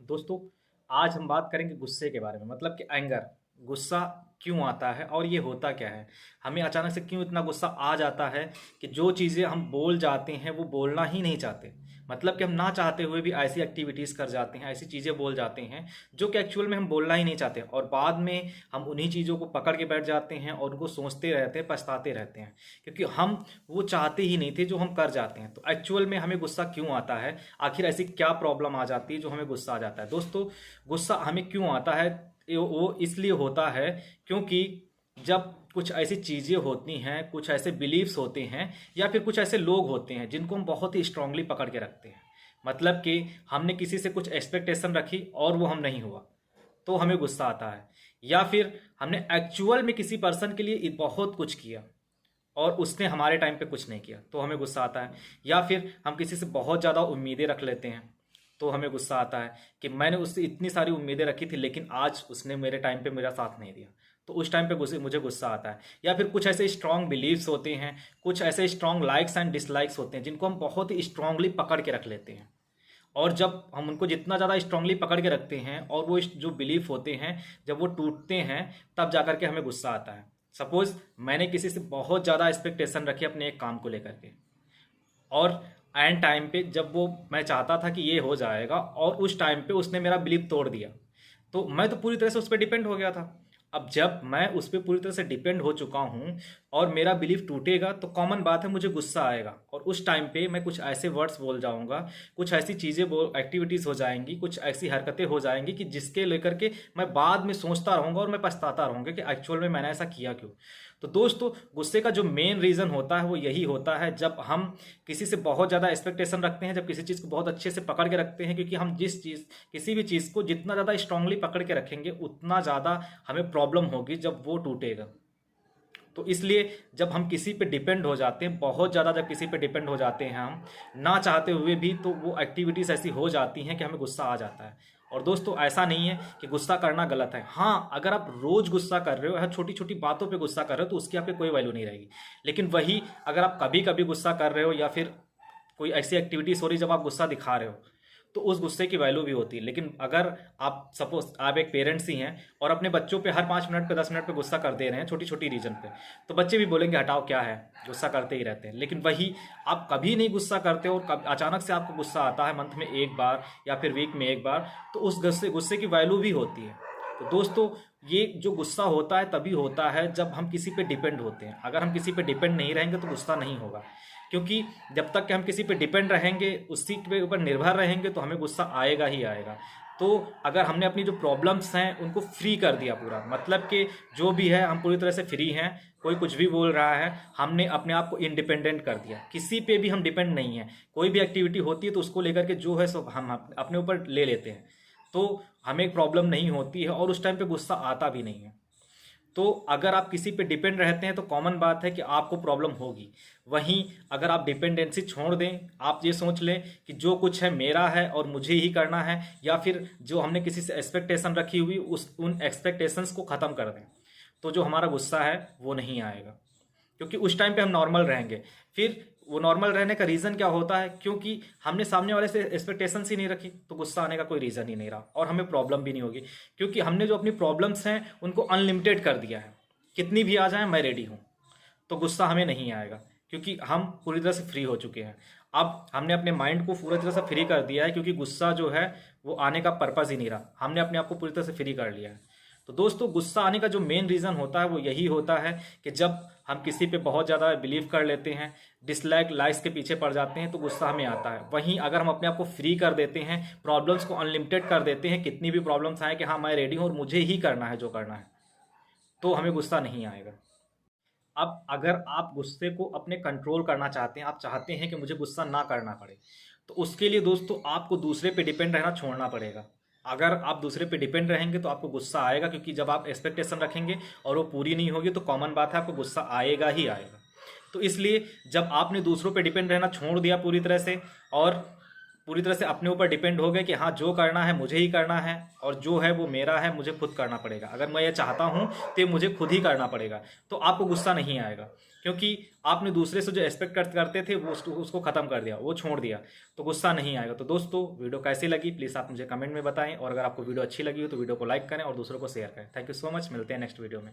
दोस्तों, आज हम बात करेंगे गुस्से के बारे में। मतलब कि एंगर, गुस्सा क्यों आता है और ये होता क्या है। हमें अचानक से क्यों इतना गुस्सा आ जाता है कि जो चीज़ें हम बोल जाते हैं वो बोलना ही नहीं चाहते। मतलब कि हम ना चाहते हुए भी ऐसी एक्टिविटीज़ कर जाते हैं, ऐसी चीज़ें बोल जाते हैं जो कि एक्चुअल में हम बोलना ही नहीं चाहते, और बाद में हम उन्हीं चीज़ों को पकड़ के बैठ जाते हैं और उनको सोचते रहते हैं, पछताते रहते हैं, क्योंकि हम वो चाहते ही नहीं थे जो हम कर जाते हैं। तो एक्चुअल में हमें गुस्सा क्यों आता है, आखिर ऐसी क्या प्रॉब्लम आ जाती है जो हमें गुस्सा आ जाता है। दोस्तों, गुस्सा हमें क्यों आता है, वो इसलिए होता है क्योंकि जब कुछ ऐसी चीज़ें होती हैं, कुछ ऐसे बिलीव्स होते हैं, या फिर कुछ ऐसे लोग होते हैं जिनको हम बहुत ही स्ट्रांगली पकड़ के रखते हैं। मतलब कि हमने किसी से कुछ एक्सपेक्टेशन रखी और वो हम नहीं हुआ, तो हमें गुस्सा आता है। या फिर हमने एक्चुअल में किसी पर्सन के लिए बहुत कुछ किया और उसने हमारे टाइम पे कुछ नहीं किया, तो हमें गुस्सा आता है। या फिर हम किसी से बहुत ज़्यादा उम्मीदें रख लेते हैं, तो हमें गुस्सा आता है कि मैंने उससे इतनी सारी उम्मीदें रखी थी लेकिन आज उसने मेरे टाइम पे मेरा साथ नहीं दिया, तो उस टाइम पे मुझे गुस्सा आता है। या फिर कुछ ऐसे स्ट्रॉन्ग बिलीव्स होते हैं, कुछ ऐसे स्ट्रॉन्ग लाइक्स एंड डिसलाइक्स होते हैं जिनको हम बहुत ही स्ट्रांगली पकड़ के रख लेते हैं। और जब हम उनको जितना ज़्यादा स्ट्रांगली पकड़ के रखते हैं और वो जो बिलीफ होते हैं जब वो टूटते हैं, तब जा कर के हमें गुस्सा आता है। सपोज मैंने किसी से बहुत ज़्यादा एक्सपेक्टेशन रखी अपने एक काम को लेकर के, और एंड टाइम पे जब वो मैं चाहता था कि ये हो जाएगा और उस टाइम पे उसने मेरा बिलीव तोड़ दिया, तो मैं तो पूरी तरह से उस पर डिपेंड हो गया था। अब जब मैं उस पर पूरी तरह से डिपेंड हो चुका हूँ और मेरा बिलीफ टूटेगा, तो कॉमन बात है मुझे गुस्सा आएगा, और उस टाइम पे मैं कुछ ऐसे वर्ड्स बोल जाऊंगा, कुछ ऐसी चीज़ें बोल एक्टिविटीज़ हो जाएंगी, कुछ ऐसी हरकतें हो जाएंगी कि जिसके लेकर के मैं बाद में सोचता रहूंगा और मैं पछताता रहूंगा कि एक्चुअल में मैंने ऐसा किया क्यों। तो दोस्तों, गुस्से का जो मेन रीज़न होता है वो यही होता है, जब हम किसी से बहुत ज़्यादा एक्सपेक्टेशन रखते हैं, जब किसी चीज़ को बहुत अच्छे से पकड़ के रखते हैं, क्योंकि हम किसी भी चीज़ को जितना ज़्यादा स्ट्रांगली पकड़ के रखेंगे उतना ज़्यादा हमें प्रॉब्लम होगी जब वो टूटेगा। तो इसलिए जब हम किसी पे डिपेंड हो जाते हैं, बहुत ज़्यादा जब किसी पे डिपेंड हो जाते हैं हम ना चाहते हुए भी, तो वो एक्टिविटीज़ ऐसी हो जाती हैं कि हमें गुस्सा आ जाता है। और दोस्तों, ऐसा नहीं है कि गुस्सा करना गलत है। हाँ, अगर आप रोज़ गुस्सा कर रहे हो, हर छोटी छोटी बातों पे गुस्सा कर रहे हो, तो उसकी आपकी कोई वैल्यू नहीं रहेगी। लेकिन वही अगर आप कभी कभी गुस्सा कर रहे हो, या फिर कोई ऐसी एक्टिविटीज़ हो रही जब आप गुस्सा दिखा रहे हो, तो उस गुस्से की वैल्यू भी होती है। लेकिन अगर आप सपोज आप एक पेरेंट्स ही हैं और अपने बच्चों पे हर 5 मिनट पे 10 मिनट पे गुस्सा कर दे रहे हैं छोटी छोटी रीजन पे, तो बच्चे भी बोलेंगे हटाओ क्या है, गुस्सा करते ही रहते हैं। लेकिन वही आप कभी नहीं गुस्सा करते और अचानक से आपको गुस्सा आता है मंथ में एक बार या फिर वीक में एक बार, तो उस गुस्से गुस्से की वैल्यू भी होती है। तो दोस्तों, ये जो गुस्सा होता है तभी होता है जब हम किसी पे डिपेंड होते हैं। अगर हम किसी पे डिपेंड नहीं रहेंगे तो गुस्सा नहीं होगा, क्योंकि जब तक कि हम किसी पे डिपेंड रहेंगे, उसी के ऊपर निर्भर रहेंगे, तो हमें गुस्सा आएगा ही आएगा। तो अगर हमने अपनी जो प्रॉब्लम्स हैं उनको फ्री कर दिया पूरा, मतलब कि जो भी है हम पूरी तरह से फ्री हैं, कोई कुछ भी बोल रहा है, हमने अपने आप को इंडिपेंडेंट कर दिया, किसी पे भी हम डिपेंड नहीं है। कोई भी एक्टिविटी होती है तो उसको लेकर के जो है सो हम अपने ऊपर ले लेते हैं, तो हमें प्रॉब्लम नहीं होती है और उस टाइम पे गुस्सा आता भी नहीं है। तो अगर आप किसी पे डिपेंड रहते हैं तो कॉमन बात है कि आपको प्रॉब्लम होगी। वहीं अगर आप डिपेंडेंसी छोड़ दें, आप ये सोच लें कि जो कुछ है मेरा है और मुझे ही करना है, या फिर जो हमने किसी से एक्सपेक्टेशन रखी हुई उन एक्सपेक्टेशंस को ख़त्म कर दें, तो जो हमारा गुस्सा है वो नहीं आएगा, क्योंकि उस टाइम पे हम नॉर्मल रहेंगे। फिर वो नॉर्मल रहने का रीज़न क्या होता है, क्योंकि हमने सामने वाले से एक्सपेक्टेशंस ही नहीं रखी, तो गुस्सा आने का कोई रीज़न ही नहीं रहा और हमें प्रॉब्लम भी नहीं होगी, क्योंकि हमने जो अपनी प्रॉब्लम्स हैं उनको अनलिमिटेड कर दिया है। कितनी भी आ जाए मैं रेडी हूँ, तो गुस्सा हमें नहीं आएगा, क्योंकि हम पूरी तरह से फ्री हो चुके हैं। अब हमने अपने माइंड को पूरी तरह से फ्री कर दिया है, क्योंकि गुस्सा जो है वो आने का पर्पज़ ही नहीं रहा, हमने अपने आप को पूरी तरह से फ्री कर लिया है। तो दोस्तों, गुस्सा आने का जो मेन रीज़न होता है वो यही होता है कि जब हम किसी पे बहुत ज़्यादा बिलीव कर लेते हैं, डिसलाइक लाइक्स के पीछे पड़ जाते हैं, तो गुस्सा हमें आता है। वहीं अगर हम अपने आप को फ्री कर देते हैं, प्रॉब्लम्स को अनलिमिटेड कर देते हैं, कितनी भी प्रॉब्लम्स आए कि हाँ मैं रेडी हूँ और मुझे ही करना है जो करना है, तो हमें गुस्सा नहीं आएगा। अब अगर आप गुस्से को अपने कंट्रोल करना चाहते हैं, आप चाहते हैं कि मुझे गुस्सा ना करना पड़े, तो उसके लिए दोस्तों आपको दूसरे पे डिपेंड रहना छोड़ना पड़ेगा। अगर आप दूसरे पे डिपेंड रहेंगे तो आपको गुस्सा आएगा, क्योंकि जब आप एक्सपेक्टेशन रखेंगे और वो पूरी नहीं होगी, तो कॉमन बात है आपको गुस्सा आएगा ही आएगा। तो इसलिए जब आपने दूसरों पे डिपेंड रहना छोड़ दिया पूरी तरह से, और पूरी तरह से अपने ऊपर डिपेंड हो गए कि हाँ जो करना है मुझे ही करना है, और जो है वो मेरा है, मुझे खुद करना पड़ेगा। अगर मैं ये चाहता हूँ तो ये मुझे खुद ही करना पड़ेगा, तो आपको गुस्सा नहीं आएगा, क्योंकि आपने दूसरे से जो एक्सपेक्ट करते थे वो उसको ख़त्म कर दिया, वो छोड़ दिया, तो गुस्सा नहीं आएगा। तो दोस्तों वीडियो कैसी लगी प्लीज़ आप मुझे कमेंट में बताएं, और अगर आपको वीडियो अच्छी लगी हो तो वीडियो को लाइक करें और दूसरों को शेयर करें। थैंक यू सो मच, मिलते हैं नेक्स्ट वीडियो में।